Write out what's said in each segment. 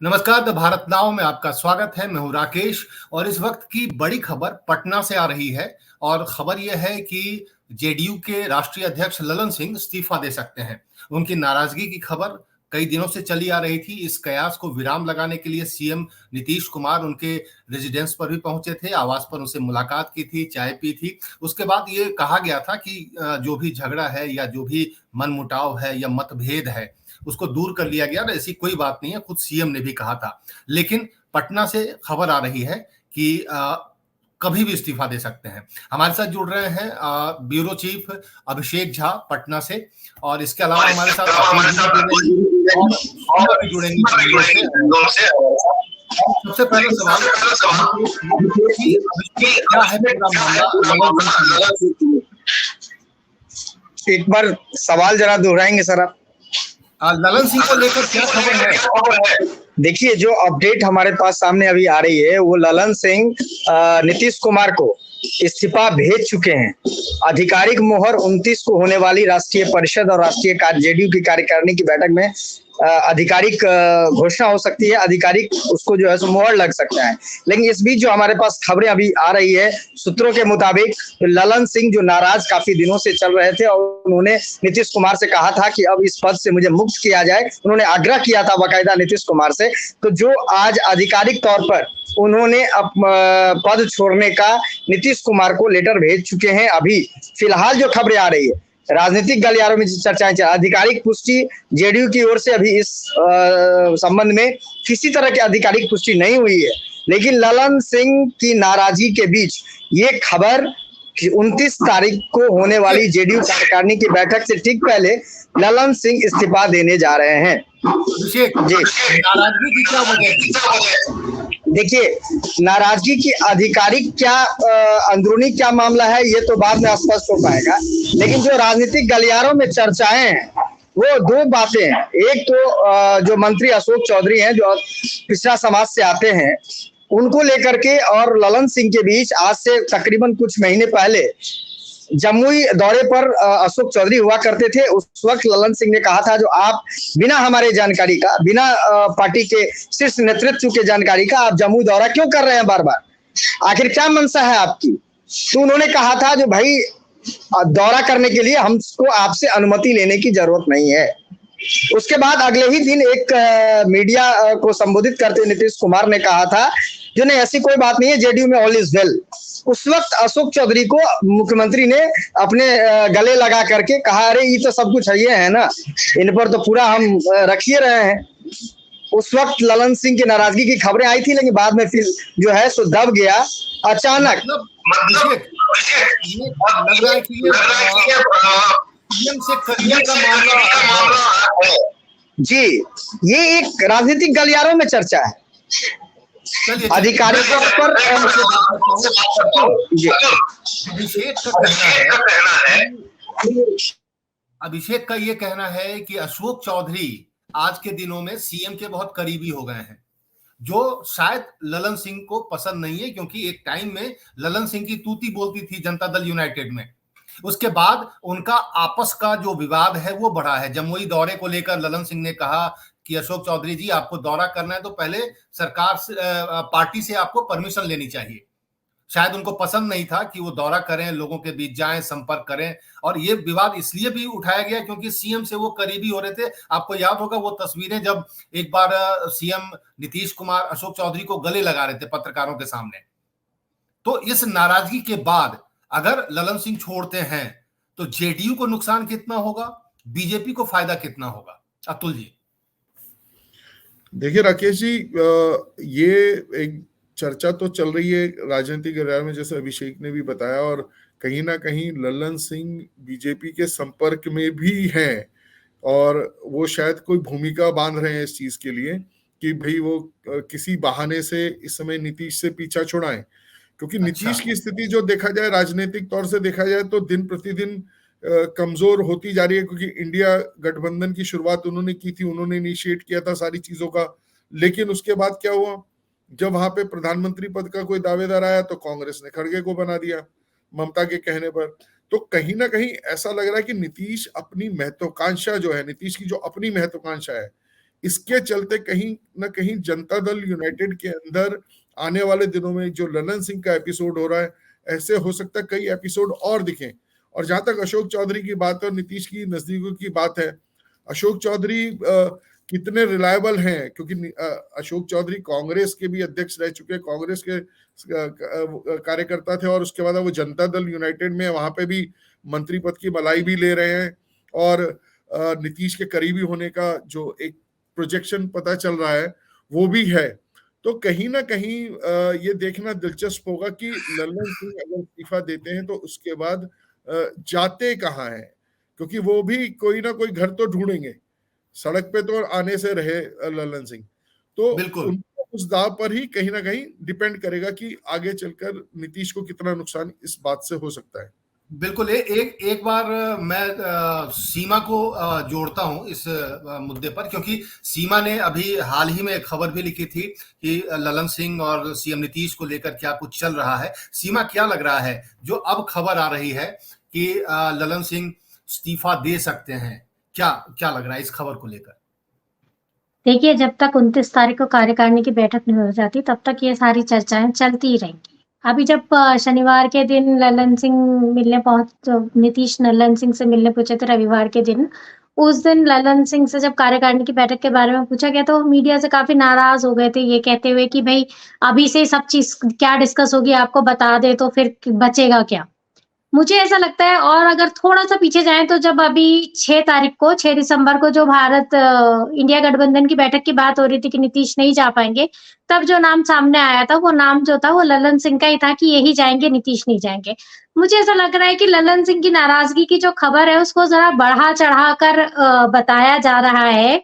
नमस्कार। The Bharat now में आपका स्वागत है। मैं हूं राकेश और इस वक्त की बड़ी खबर पटना से आ रही है और खबर यह है कि जेडीयू के राष्ट्रीय अध्यक्ष ललन सिंह इस्तीफा दे सकते हैं। उनकी नाराजगी की खबर कई दिनों से चली आ रही थी। इस कयास को विराम लगाने के लिए सीएम नीतीश कुमार उनके रेजिडेंस पर भी पहुंचे थे, आवास पर उनसे मुलाकात की थी, चाय पी थी। उसके बाद ये कहा गया था कि जो भी झगड़ा है या जो भी मनमुटाव है या मतभेद है उसको दूर कर लिया गया। ऐसी कोई बात नहीं है, खुद सीएम ने भी कहा था। लेकिन पटना से खबर आ रही है कि कभी भी इस्तीफा दे सकते हैं। हमारे साथ जुड़ रहे हैं ब्यूरो चीफ अभिषेक झा पटना से, और इसके अलावा हमारे साथ भी जुड़ेंगे। सबसे पहले सवाल क्या है पूरा मामला? एक बार सवाल जरा दोहराएंगे सर आप? ललन सिंह को लेकर क्या खबर है? देखिए, जो अपडेट हमारे पास सामने अभी आ रही है वो ललन सिंह नीतीश कुमार को इस्तीफा भेज चुके हैं। आधिकारिक मोहर 29 को होने वाली राष्ट्रीय परिषद और राष्ट्रीय जेडीयू की कार्यकारिणी की बैठक में आधिकारिक घोषणा हो सकती है, आधिकारिक उसको जो है सो मोहर लग सकता है। लेकिन इस बीच जो हमारे पास खबरें अभी आ रही है, सूत्रों के मुताबिक ललन सिंह जो नाराज काफी दिनों से चल रहे थे और उन्होंने नीतीश कुमार से कहा था कि अब इस पद से मुझे मुक्त किया जाए, उन्होंने आग्रह किया था बाकायदा नीतीश कुमार से। तो जो आज आधिकारिक तौर पर उन्होंने पद छोड़ने का नीतीश कुमार को लेटर भेज चुके हैं। अभी फिलहाल जो खबरें आ रही है, राजनीतिक गलियारों में चर्चाएं चल, आधिकारिक पुष्टि जेडीयू की ओर से अभी इस संबंध में किसी तरह की आधिकारिक पुष्टि नहीं हुई है। लेकिन ललन सिंह की नाराजगी के बीच ये खबर 29 तारीख को होने वाली जेडीयू कार्यकारिणी की बैठक से ठीक पहले ललन सिंह इस्तीफा देने जा रहे हैं। जी, नाराजगी की क्या वजह? देखिए, नाराजगी की आधिकारिक क्या अंदरूनी क्या मामला है ये तो बाद में स्पष्ट हो पाएगा, लेकिन जो राजनीतिक गलियारों में चर्चाएं हैं वो दो बातें हैं। एक तो जो मंत्री अशोक चौधरी हैं जो पिछड़ा समाज से आते हैं, उनको लेकर के और ललन सिंह के बीच आज से तकरीबन कुछ महीने पहले जमुई दौरे पर अशोक चौधरी हुआ करते थे। उस वक्त ललन सिंह ने कहा था जो आप बिना हमारे जानकारी का, बिना पार्टी के शीर्ष नेतृत्व के जानकारी का आप जमुई दौरा क्यों कर रहे हैं बार बार, आखिर क्या मंशा है आपकी? तो उन्होंने कहा था जो भाई दौरा करने के लिए हमको आपसे अनुमति लेने की जरूरत नहीं है। उसके बाद अगले ही दिन एक मीडिया को संबोधित करते नीतीश कुमार ने कहा था जो नहीं, ऐसी कोई बात नहीं है, जेडीयू में ऑल इज वेल। उस वक्त अशोक चौधरी को मुख्यमंत्री ने अपने गले लगा करके कहा, अरे ये तो सब कुछ है ना, इन पर तो पूरा हम रख ही रहे हैं। उस वक्त ललन सिंह की नाराजगी की खबरें आई थी, लेकिन बाद में फिर जो है सो दब गया अचानक। जी, ये एक राजनीतिक गलियारों में चर्चा है। आधिकारिक तौर पर अभिषेक का ये कहना है कि अशोक चौधरी आज के दिनों में सीएम के बहुत करीबी हो गए हैं, जो शायद ललन सिंह को पसंद नहीं है, क्योंकि एक टाइम में ललन सिंह की तूती बोलती थी जनता दल यूनाइटेड में। उसके बाद उनका आपस का जो विवाद है वो बढ़ा है। जमुई दौरे को लेकर ललन सिंह ने कहा कि अशोक चौधरी जी, आपको दौरा करना है तो पहले सरकार से, पार्टी से आपको परमिशन लेनी चाहिए। शायद उनको पसंद नहीं था कि वो दौरा करें, लोगों के बीच जाएं, संपर्क करें। और ये विवाद इसलिए भी उठाया गया क्योंकि सीएम से वो करीबी हो रहे थे। आपको याद होगा वो तस्वीरें जब एक बार सीएम नीतीश कुमार अशोक चौधरी को गले लगा रहे थे पत्रकारों के सामने। तो इस नाराजगी के बाद अगर ललन सिंह छोड़ते हैं तो जेडीयू को नुकसान कितना होगा, बीजेपी को फायदा कितना होगा? अतुल जी। देखिए राकेश जी, ये एक चर्चा तो चल रही है राजनीतिक गलियार में, जैसे अभिषेक ने भी बताया, और कहीं ना कहीं ललन सिंह बीजेपी के संपर्क में भी हैं और वो शायद कोई भूमिका बांध रहे हैं इस चीज के लिए कि भाई वो किसी बहाने से इस समय नीतीश से पीछा छुड़ाएं, क्योंकि नीतीश की स्थिति जो देखा जाए, राजनीतिक तौर से देखा जाए तो दिन प्रतिदिन कमजोर होती जा रही है, क्योंकि इंडिया गठबंधन की शुरुआत उन्होंने की थी, उन्होंने इनिशिएट किया था सारी चीजों का। लेकिन उसके बाद क्या हुआ, जब वहां पे प्रधानमंत्री पद का कोई दावेदार आया तो कांग्रेस ने खड़गे को बना दिया ममता के कहने पर। तो कहीं ना कहीं ऐसा लग रहा है कि नीतीश अपनी महत्वाकांक्षा जो है, नीतीश की जो अपनी महत्वाकांक्षा है, इसके चलते कहीं ना कहीं जनता दल यूनाइटेड के अंदर आने वाले दिनों में जो ललन सिंह का एपिसोड हो रहा है, ऐसे हो सकता है कई एपिसोड और दिखें। और जहां तक अशोक चौधरी की बात है और नीतीश की नजदीकों की बात है, अशोक चौधरी कितने रिलायबल हैं, क्योंकि अशोक चौधरी कांग्रेस के भी अध्यक्ष रह चुके, कांग्रेस के कार्यकर्ता थे, और उसके बाद वो जनता दल यूनाइटेड में वहां पे भी मंत्री पद की मलाई भी ले रहे हैं, और नीतीश के करीबी होने का जो एक प्रोजेक्शन पता चल रहा है वो भी है। तो कहीं ना कहीं ये देखना दिलचस्प होगा कि ललन सिंह अगर इस्तीफा देते हैं तो उसके बाद जाते कहाँ हैं, क्योंकि वो भी कोई ना कोई घर तो ढूंढेंगे, सड़क पे तो आने से रहे ललन सिंह, तो उनको उस दाव पर ही कहीं ना कहीं डिपेंड करेगा कि आगे चलकर नीतीश को कितना नुकसान इस बात से हो सकता है। बिल्कुल। एक बार मैं सीमा को जोड़ता हूं इस मुद्दे पर, क्योंकि सीमा ने अभी हाल ही में एक खबर भी लिखी थी कि ललन सिंह और सीएम नीतीश को लेकर क्या कुछ चल रहा है। सीमा, क्या लग रहा है जो अब खबर आ रही है कि ललन सिंह इस्तीफा दे सकते हैं, क्या लग रहा है इस खबर को लेकर? देखिए, जब तक 29 तारीख को कार्यकारिणी की बैठक नहीं हो जाती तब तक ये सारी चर्चाएं चलती ही रहेंगी। अभी जब शनिवार के दिन नीतीश ललन सिंह से मिलने पहुंचे थे रविवार के दिन, उस दिन ललन सिंह से जब कार्यकारिणी की बैठक के बारे में पूछा गया तो मीडिया से काफी नाराज हो गए थे, ये कहते हुए कि भाई अभी से सब चीज क्या डिस्कस होगी आपको बता दे तो फिर बचेगा क्या। मुझे ऐसा लगता है, और अगर थोड़ा-सा पीछे जाएँ तो जब अभी 6 दिसंबर को जो भारत इंडिया गठबंधन की बैठक की बात हो रही थी कि नीतीश नहीं जा पाएँगे, तब जो नाम सामने आया था, वो नाम जो था वो ललन सिंह का ही था कि यही जाएँगे, नीतीश नहीं जाएँगे। मुझे ऐसा लग रहा है कि ललन सिंह की नाराज़गी की जो खबर है, उसको ज़रा बढ़ा-चढ़ा कर बताया जा रहा है।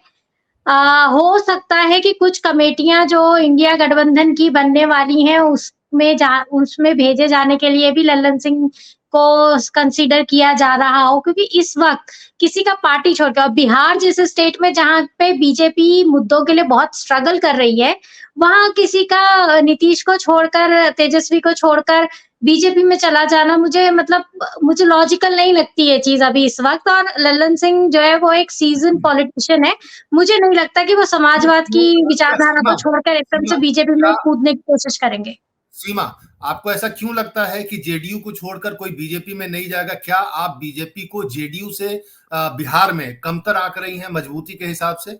हो सकता है कि कुछ कमेटियाँ जो इंडिया गठबंधन की बनने वाली हैं, उसमें भेजे जाने के लिए भी ललन सिंह को कंसीडर किया जा रहा हो, क्योंकि इस वक्त किसी का पार्टी छोड़कर बिहार जैसे स्टेट में जहां पे बीजेपी मुद्दों के लिए बहुत स्ट्रगल कर रही है, वहां किसी का नीतीश को छोड़कर, तेजस्वी को छोड़कर बीजेपी में चला जाना मुझे लॉजिकल नहीं लगती ये चीज अभी इस वक्त। और ललन सिंह जो है वो एक सीजन पॉलिटिशियन है, मुझे नहीं लगता कि वो समाजवाद की विचारधारा को छोड़कर एकदम से बीजेपी में कूदने की कोशिश करेंगे। सीमा, आपको ऐसा क्यों लगता है कि जेडीयू को छोड़कर कोई बीजेपी में नहीं जाएगा? क्या आप बीजेपी को जेडीयू से बिहार में कमतर आंक रही हैं मजबूती के हिसाब से?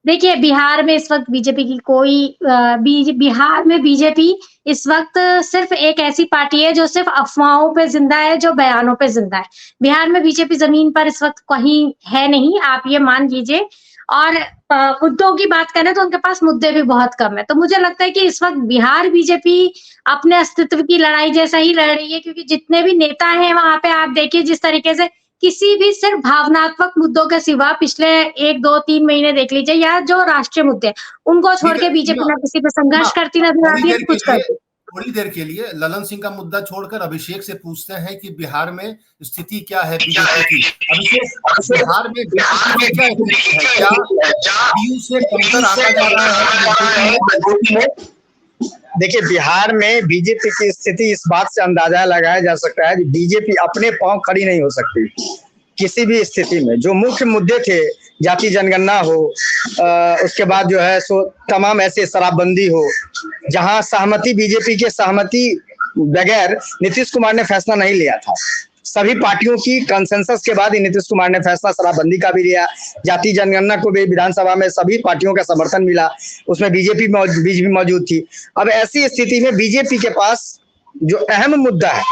देखिए, बिहार में इस वक्त बिहार में बीजेपी इस वक्त सिर्फ एक ऐसी पार्टी है जो सिर्फ अफवाहों पे जिंदा है, जो बयानों पे जिंदा है। बिहार में बीजेपी जमीन पर इस वक्त कहीं है नहीं, आप ये मान लीजिए। और मुद्दों की बात करें तो उनके पास मुद्दे भी बहुत कम है। तो मुझे लगता है कि इस वक्त बिहार बीजेपी अपने अस्तित्व की लड़ाई जैसा ही लड़ रही है, क्योंकि जितने भी नेता हैं वहां पे आप देखिए जिस तरीके से किसी भी सिर्फ भावनात्मक मुद्दों के सिवा पिछले 1, 2, 3 महीने देख लीजिए, या जो राष्ट्रीय मुद्दे उनको छोड़ के बीजेपी ना किसी पे संघर्ष करती नजर आती है, कुछ करती। थोड़ी देर के लिए ललन सिंह का मुद्दा छोड़कर अभिषेक से पूछते हैं कि बिहार में स्थिति क्या है बीजेपी की। अभिषेक, बिहार में बीजेपी की क्या स्थिति है? क्या जेडीयू से कमतर आंका जा रहा है? देखिए, बिहार में बीजेपी की स्थिति इस बात से अंदाजा लगाया जा सकता है कि बीजेपी अपने पांव खड़ी नहीं हो सकती किसी भी स्थिति में। जो मुख्य मुद्दे थे, जाति जनगणना हो, उसके बाद जो है सो तमाम ऐसे शराबबंदी हो, जहां सहमति बीजेपी के सहमति बगैर नीतीश कुमार ने फैसला नहीं लिया था। सभी पार्टियों की कंसेंसस के बाद ही नीतीश कुमार ने फैसला शराबबंदी का भी लिया। जाति जनगणना को भी विधानसभा में सभी पार्टियों का समर्थन मिला, उसमें बीजेपी मौजूद थी। अब ऐसी स्थिति में बीजेपी के पास जो अहम मुद्दा है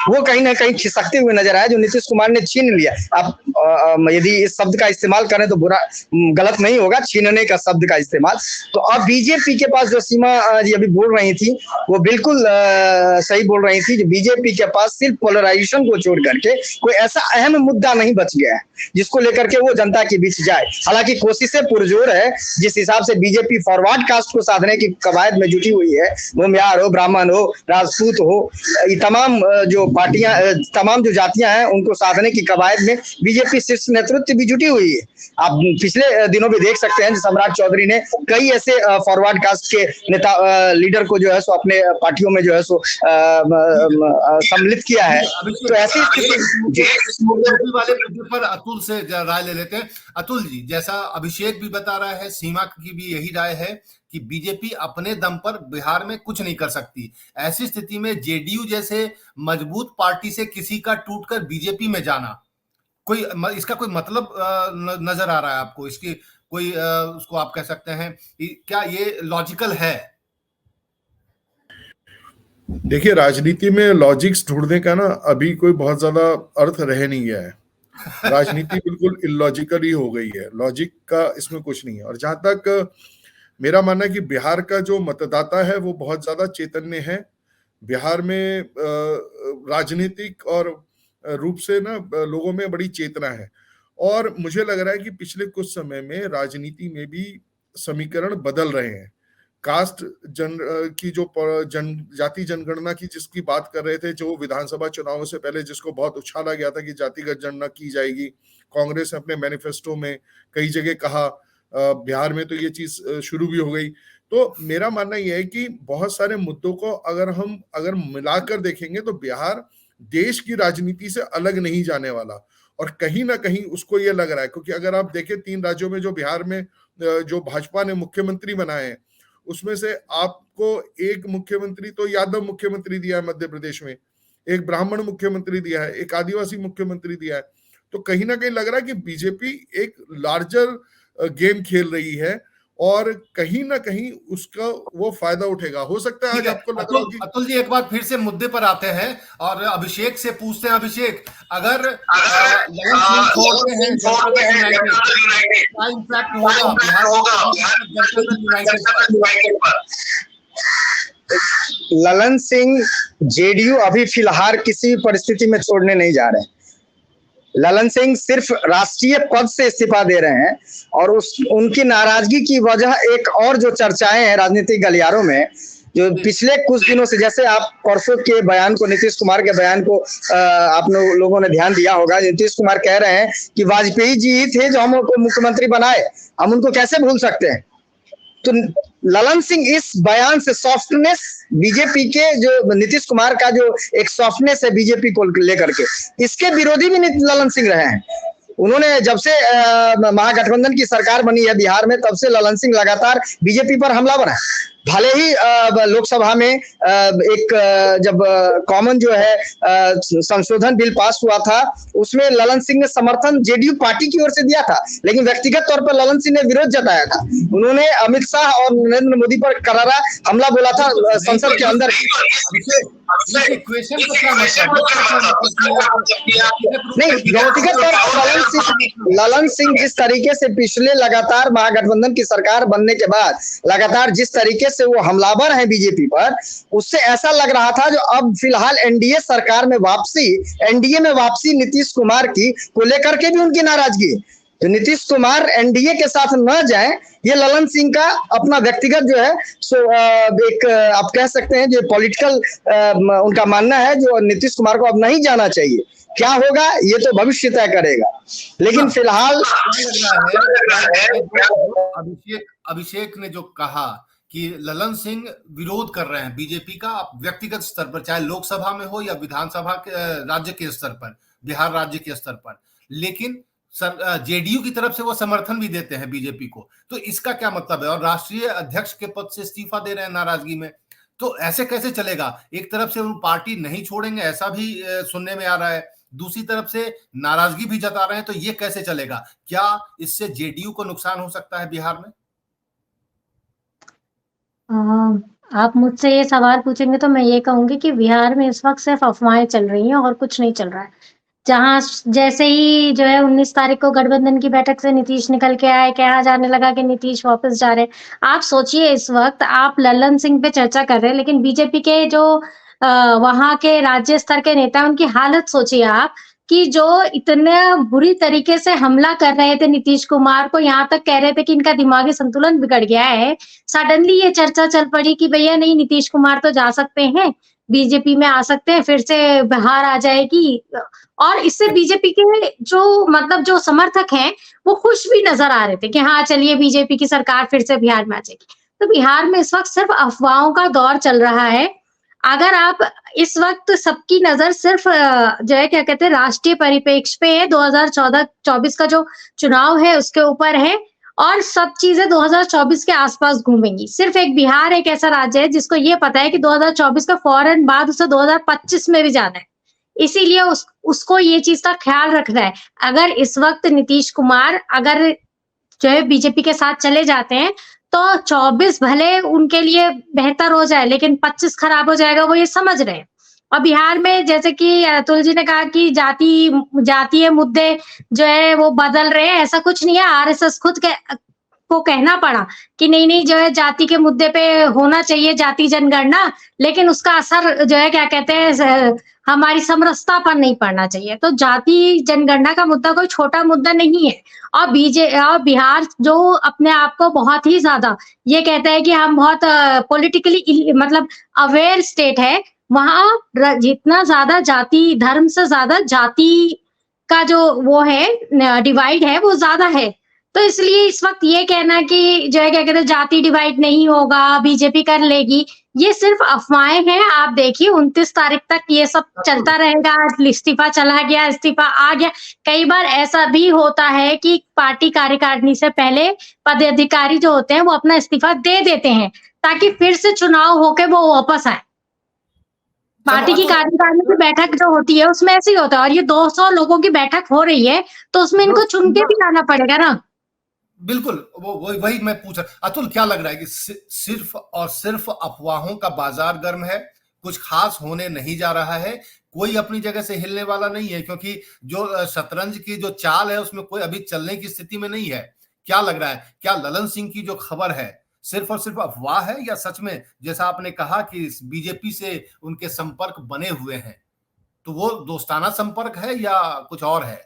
वो कहीं ना कहीं खिसकते हुए नजर आया, जो नीतीश कुमार ने छीन लिया। अब यदि इस शब्द का इस्तेमाल करें तो गलत नहीं होगा, छीनने का शब्द का इस्तेमाल। तो अब बीजेपी के पास जो सीमा जी अभी बोल रही थी वो बिल्कुल सही बोल रही थी। जो बीजेपी के पास सिर्फ पोलराइजेशन को छोड़ करके कोई ऐसा अहम मुद्दा नहीं बच गया है जिसको लेकर के वो जनता के बीच जाए। हालांकि कोशिशें पुरजोर है, जिस हिसाब से बीजेपी फॉरवर्ड कास्ट को साधने की कवायद में जुटी हुई है, भूमियार हो, ब्राह्मण हो, राजपूत हो, ये तमाम जो पार्टियां तमाम जो जातियां हैं उनको साधने की कवायद में बीजेपी शीर्ष नेतृत्व भी जुटी हुई है। आप पिछले दिनों में देख सकते हैं सम्राट चौधरी ने कई ऐसे फॉरवर्ड कास्ट के नेता लीडर को जो है सो अपने पार्टियों में जो है सो सम्मिलित किया है। तो ऐसी स्थिति वाले मुद्दे पर अतुल से राय ले लेते हैं। अतुल जी, जैसा अभिषेक भी बता रहा है, सीमा की भी यही राय है कि बीजेपी अपने दम पर बिहार में कुछ नहीं कर सकती। ऐसी स्थिति में जेडीयू जैसे मजबूत पार्टी से किसी का टूटकर बीजेपी में जाना, कोई इसका कोई मतलब नजर आ रहा है आपको? इसकी कोई उसको आप कह सकते हैं, क्या ये लॉजिकल है? देखिए, राजनीति में लॉजिक्स ढूंढने का ना अभी कोई बहुत ज्यादा अर्थ रह नहीं गया है। राजनीति बिल्कुल इलॉजिकल ही हो गई है, लॉजिक का इसमें कुछ नहीं है। और जहां तक मेरा मानना है कि बिहार का जो मतदाता है वो बहुत ज्यादा चैतन्य है। बिहार में राजनीतिक और रूप से ना लोगों में बड़ी चेतना है। और मुझे लग रहा है कि पिछले कुछ समय में राजनीति में भी समीकरण बदल रहे हैं। कास्ट की जो जाति जनगणना की जिसकी बात कर रहे थे, जो विधानसभा चुनावों से पहले जिसको बहुत उछाला गया था कि जातिगत जनगणना की जाएगी, कांग्रेस ने अपने मैनिफेस्टो में कई जगह कहा, बिहार में तो ये चीज शुरू भी हो गई। तो मेरा मानना यह है कि बहुत सारे मुद्दों को अगर मिलाकर देखेंगे तो बिहार देश की राजनीति से अलग नहीं जाने वाला। और कहीं ना कहीं उसको ये लग रहा है, क्योंकि अगर आप देखें 3 राज्यों में जो बिहार में जो भाजपा ने मुख्यमंत्री बनाए हैं, उसमें से आपको एक मुख्यमंत्री तो यादव मुख्यमंत्री दिया है मध्य प्रदेश में, एक ब्राह्मण मुख्यमंत्री दिया है, एक आदिवासी मुख्यमंत्री दिया है। तो कहीं ना कहीं लग रहा है कि बीजेपी एक लार्जर गेम खेल रही है और कहीं ना कहीं उसका वो फायदा उठेगा। हो सकता है आज आपको लग रहा हो कि अतुल जी एक बार फिर से मुद्दे पर आते हैं और अभिषेक से पूछते हैं। अभिषेक, अगर छोड़ते हैं इम्पैक्ट होगा ललन सिंह जेडीयू अभी फिलहाल किसी परिस्थिति में छोड़ने नहीं जा रहे हैं। ललन सिंह सिर्फ राष्ट्रीय पद से इस्तीफा दे रहे हैं और उनकी नाराजगी की वजह एक और जो चर्चाएं हैं राजनीतिक गलियारों में, जो पिछले कुछ दिनों से, जैसे आप परसों के बयान को, नीतीश कुमार के बयान को आप लोगों ने ध्यान दिया होगा। नीतीश कुमार कह रहे हैं कि वाजपेयी जी ही थे जो हमको मुख्यमंत्री बनाए, हम उनको कैसे भूल सकते हैं। तो ललन सिंह इस बयान से सॉफ्टनेस, बीजेपी के जो नीतीश कुमार का जो एक सॉफ्टनेस है बीजेपी को लेकर के, इसके विरोधी भी ललन सिंह रहे हैं। उन्होंने जब से महागठबंधन की सरकार बनी है बिहार में, तब से ललन सिंह लगातार बीजेपी पर हमलावर है। भले ही लोकसभा में एक जब कॉमन जो है संशोधन बिल पास हुआ था, उसमें ललन सिंह ने समर्थन जेडीयू पार्टी की ओर से दिया था, लेकिन व्यक्तिगत तौर पर ललन सिंह ने विरोध जताया था। उन्होंने अमित शाह और नरेंद्र मोदी पर करारा हमला बोला था संसद के अंदर। नहीं, व्यक्तिगत तौर पर ललन सिंह जिस तरीके से पिछले लगातार महागठबंधन की सरकार बनने के बाद लगातार जिस तरीके से वो हमलावर हैं बीजेपी पर, उससे ऐसा लग रहा था जो अब फिलहाल एनडीए सरकार में वापसी, एनडीए में वापसी नीतीश कुमार की को लेकर के भी उनकी नाराजगी है। तो नीतीश कुमार एनडीए के साथ न जाएं, ये ललन सिंह का अपना व्यक्तिगत जो है सो एक आप कह सकते हैं जो पॉलिटिकल उनका मानना है, जो नीतीश कुमार को अब नहीं जाना चाहिए। क्या होगा ये तो भविष्य तय करेगा, लेकिन फिलहाल अभिषेक ने जो कहा कि ललन सिंह विरोध कर रहे हैं बीजेपी का व्यक्तिगत स्तर पर, चाहे लोकसभा में हो या विधानसभा के राज्य के स्तर पर, बिहार राज्य के स्तर पर, लेकिन जेडीयू की तरफ से वो समर्थन भी देते हैं बीजेपी को। तो इसका क्या मतलब है? और राष्ट्रीय अध्यक्ष के पद से इस्तीफा दे रहे हैं नाराजगी में, तो ऐसे कैसे चलेगा? एक तरफ से वो पार्टी नहीं छोड़ेंगे ऐसा भी सुनने में आ रहा है, दूसरी तरफ से नाराजगी भी जता रहे हैं, तो ये कैसे चलेगा? क्या इससे जेडीयू को नुकसान हो सकता है बिहार में? आप मुझसे ये सवाल पूछेंगे तो मैं ये कहूंगी कि बिहार में इस वक्त सिर्फ अफवाहें चल रही हैं और कुछ नहीं चल रहा है। जहां जैसे ही जो है 19 तारीख को गठबंधन की बैठक से नीतीश निकल के आए, कहा जाने लगा कि नीतीश वापस जा रहे। आप सोचिए, इस वक्त आप ललन सिंह पे चर्चा कर रहे हैं, लेकिन बीजेपी के जो वहां के राज्य स्तर के नेता, उनकी हालत सोचिए आप, कि जो इतने बुरी तरीके से हमला कर रहे थे नीतीश कुमार को, यहाँ तक कह रहे थे कि इनका दिमागी संतुलन बिगड़ गया है। सडनली ये चर्चा चल पड़ी कि भैया नहीं, नीतीश कुमार तो जा सकते हैं, बीजेपी में आ सकते हैं, फिर से बाहर आ जाएगी। और इससे बीजेपी के जो मतलब जो समर्थक हैं वो खुश भी नजर आ रहे थे कि हाँ चलिए बीजेपी की सरकार फिर से बिहार में आ जाएगी। तो बिहार में इस वक्त सिर्फ अफवाहों का दौर चल रहा है। अगर आप इस वक्त सबकी नजर सिर्फ जो है क्या कहते हैं राष्ट्रीय परिप्रेक्ष्य पे है, 2014-24 का जो चुनाव है उसके ऊपर है, और सब चीजें 2024 के आसपास घूमेंगी। सिर्फ एक बिहार एक ऐसा राज्य है जिसको ये पता है कि 2024 का फौरन बाद उसे 2025 में भी जाना है। इसीलिए उसको ये चीज का ख्याल रखना है। अगर इस वक्त नीतीश कुमार अगर जो है बीजेपी के साथ चले जाते हैं तो 24 भले उनके लिए बेहतर हो जाए, लेकिन 25 खराब हो जाएगा, वो ये समझ रहे हैं। और बिहार में जैसे कि अतुल जी ने कहा कि जातीय मुद्दे जो है वो बदल रहे हैं, ऐसा कुछ नहीं है। आरएसएस खुद को कहना पड़ा कि नहीं जो है जाति के मुद्दे पे होना चाहिए जाति जनगणना, लेकिन उसका असर जो है क्या कहते हैं हमारी समरसता पर नहीं पड़ना चाहिए। तो जाति जनगणना का मुद्दा कोई छोटा मुद्दा नहीं है। और बिहार जो अपने आप को बहुत ही ज्यादा ये कहता है कि हम बहुत पॉलिटिकली मतलब अवेयर स्टेट है, वहां जितना ज्यादा जाति धर्म से ज्यादा जाति का जो वो है डिवाइड है वो ज्यादा है। तो इसलिए इस वक्त ये कहना कि जो है क्या कहते हैं जाति डिवाइड नहीं होगा, बीजेपी कर लेगी, ये सिर्फ अफवाहें हैं। आप देखिए 29 तारीख तक ये सब चलता रहेगा। इस्तीफा चला गया, इस्तीफा आ गया। कई बार ऐसा भी होता है कि पार्टी कार्यकारिणी से पहले पदाधिकारी जो होते हैं वो अपना इस्तीफा दे देते हैं ताकि फिर से चुनाव होके वो वापस आए। पार्टी की कार्यकारिणी की बैठक जो होती है उसमें ऐसे ही होता है, और ये 200 लोगों की बैठक हो रही है तो उसमें इनको चुन के भी आना पड़ेगा ना। बिल्कुल, वही मैं पूछ रहा। अतुल, क्या लग रहा है कि सिर्फ और सिर्फ अफवाहों का बाजार गर्म है, कुछ खास होने नहीं जा रहा है, कोई अपनी जगह से हिलने वाला नहीं है, क्योंकि जो शतरंज की जो चाल है उसमें कोई अभी चलने की स्थिति में नहीं है। क्या लग रहा है, क्या ललन सिंह की जो खबर है सिर्फ और सिर्फ अफवाह है, या सच में जैसा आपने कहा कि बीजेपी से उनके संपर्क बने हुए हैं, तो वो दोस्ताना संपर्क है या कुछ और है?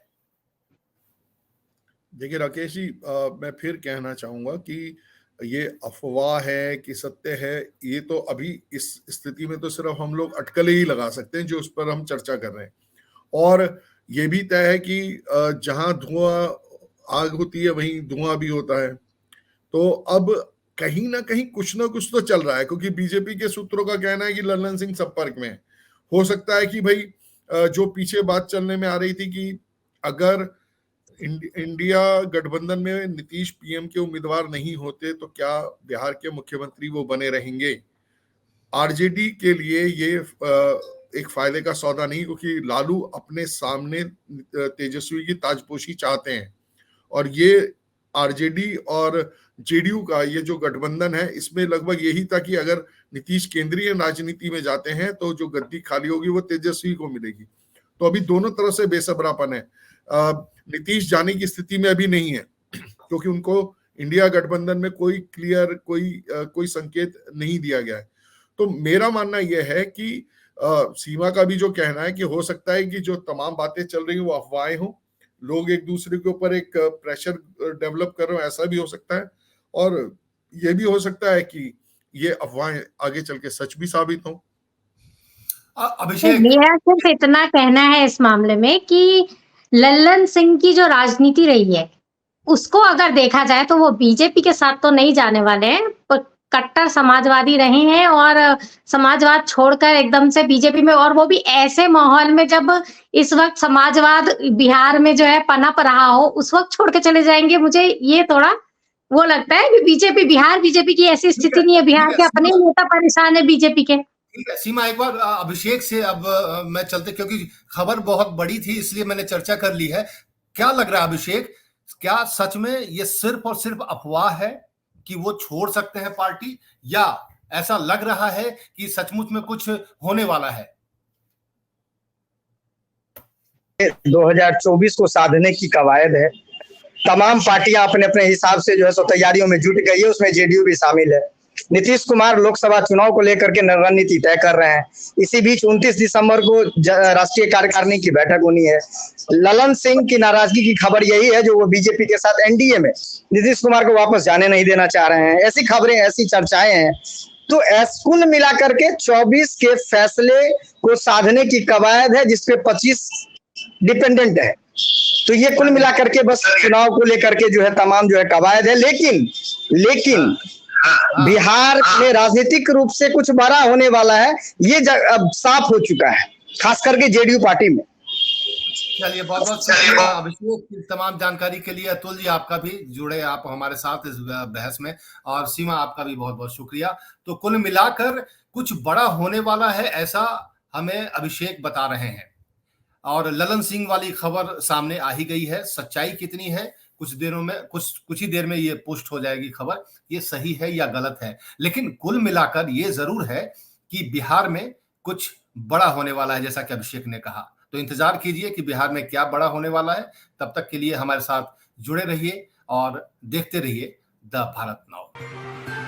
देखिए राकेश जी, मैं फिर कहना चाहूंगा कि ये अफवाह है कि सत्य है, ये तो अभी इस स्थिति में तो सिर्फ हम लोग अटकलें ही लगा सकते हैं जो उस पर हम चर्चा कर रहे हैं। और ये भी तय है कि जहां धुआं आग होती है वहीं धुआं भी होता है। तो अब कहीं ना कुछ तो चल रहा है, क्योंकि बीजेपी के सूत्रों का कहना है कि ललन सिंह संपर्क में है। हो सकता है कि भाई जो पीछे बात चलने में आ रही थी कि अगर इंडिया गठबंधन में नीतीश पीएम के उम्मीदवार नहीं होते तो क्या बिहार के मुख्यमंत्री वो बने रहेंगे। आरजेडी के लिए ये एक फायदे का सौदा नहीं, क्योंकि लालू अपने सामने तेजस्वी की ताजपोशी चाहते हैं, और ये आरजेडी और जेडीयू का ये जो गठबंधन है इसमें लगभग यही था कि अगर नीतीश केंद्रीय राजनीति में जाते हैं तो जो गद्दी खाली होगी वो तेजस्वी को मिलेगी। तो अभी दोनों तरफ से बेसब्रापन है। नीतीश जाने की स्थिति में अभी नहीं है, क्योंकि उनको इंडिया गठबंधन में कोई क्लियर कोई संकेत नहीं दिया गया है। तो मेरा मानना यह है कि सीमा का भी जो कहना है कि हो सकता है कि जो तमाम बातें चल रही हैं वो अफवाहें हों, लोग एक दूसरे के ऊपर एक प्रेशर डेवलप कर रहे हो, ऐसा भी हो सकता है। और ये भी हो सकता है कि ये अफवाहें आगे चल के सच भी साबित हों। अभिषेक, मेरा सिर्फ इतना कहना है इस मामले में कि लल्लन सिंह की जो राजनीति रही है उसको अगर देखा जाए तो वो बीजेपी के साथ तो नहीं जाने वाले हैं, पर कट्टर समाजवादी रहे हैं और समाजवाद छोड़कर एकदम से बीजेपी में, और वो भी ऐसे माहौल में जब इस वक्त समाजवाद बिहार में जो है पनप रहा हो उस वक्त छोड़ के चले जाएंगे। मुझे ये थोड़ा वो लगता है कि बीजेपी की ऐसी स्थिति नहीं है, बिहार के अपने नेता परेशान है बीजेपी के। ठीक है सीमा, एक बार अभिषेक से अब मैं चलते, क्योंकि खबर बहुत बड़ी थी इसलिए मैंने चर्चा कर ली है। क्या लग रहा है अभिषेक, क्या सच में ये सिर्फ और सिर्फ अफवाह है कि वो छोड़ सकते हैं पार्टी, या ऐसा लग रहा है कि सचमुच में कुछ होने वाला है? 2024 को साधने की कवायद है। तमाम पार्टियां अपने अपने हिसाब से जो है सो तैयारियों में जुट गई है, उसमें जेडीयू भी शामिल है। नीतीश कुमार लोकसभा चुनाव को लेकर के रणनीति तय कर रहे हैं। इसी बीच 29 दिसंबर को राष्ट्रीय कार्यकारिणी की बैठक होनी है। ललन सिंह की नाराजगी की खबर यही है जो वो बीजेपी के साथ एनडीए में नीतीश कुमार को वापस जाने नहीं देना चाह रहे हैं। ऐसी खबरें, ऐसी चर्चाएं हैं। तो कुल मिलाकर के 24 के फैसले को साधने की कवायद है, जिसपे 25 डिपेंडेंट है। तो ये कुल मिलाकर के बस चुनाव को लेकर के जो है तमाम जो है कवायद है। लेकिन बिहार में राजनीतिक रूप से कुछ बड़ा होने वाला है, ये अब साफ हो चुका है, खास करके जेडीयू पार्टी में। चलिए, बहुत बहुत शुक्रिया अभिषेक की तमाम जानकारी के लिए। अतुल जी, आपका भी जुड़े आप हमारे साथ इस बहस में, और सीमा आपका भी बहुत बहुत शुक्रिया। तो कुल मिलाकर कुछ बड़ा होने वाला है, ऐसा हमें अभिषेक बता रहे हैं, और ललन सिंह वाली खबर सामने आ ही गई है। सच्चाई कितनी है, कुछ दिनों में, कुछ ही देर में ये पोस्ट हो जाएगी खबर, ये सही है या गलत है। लेकिन कुल मिलाकर ये जरूर है कि बिहार में कुछ बड़ा होने वाला है, जैसा कि अभिषेक ने कहा। तो इंतजार कीजिए कि बिहार में क्या बड़ा होने वाला है। तब तक के लिए हमारे साथ जुड़े रहिए और देखते रहिए द भारत नाउ।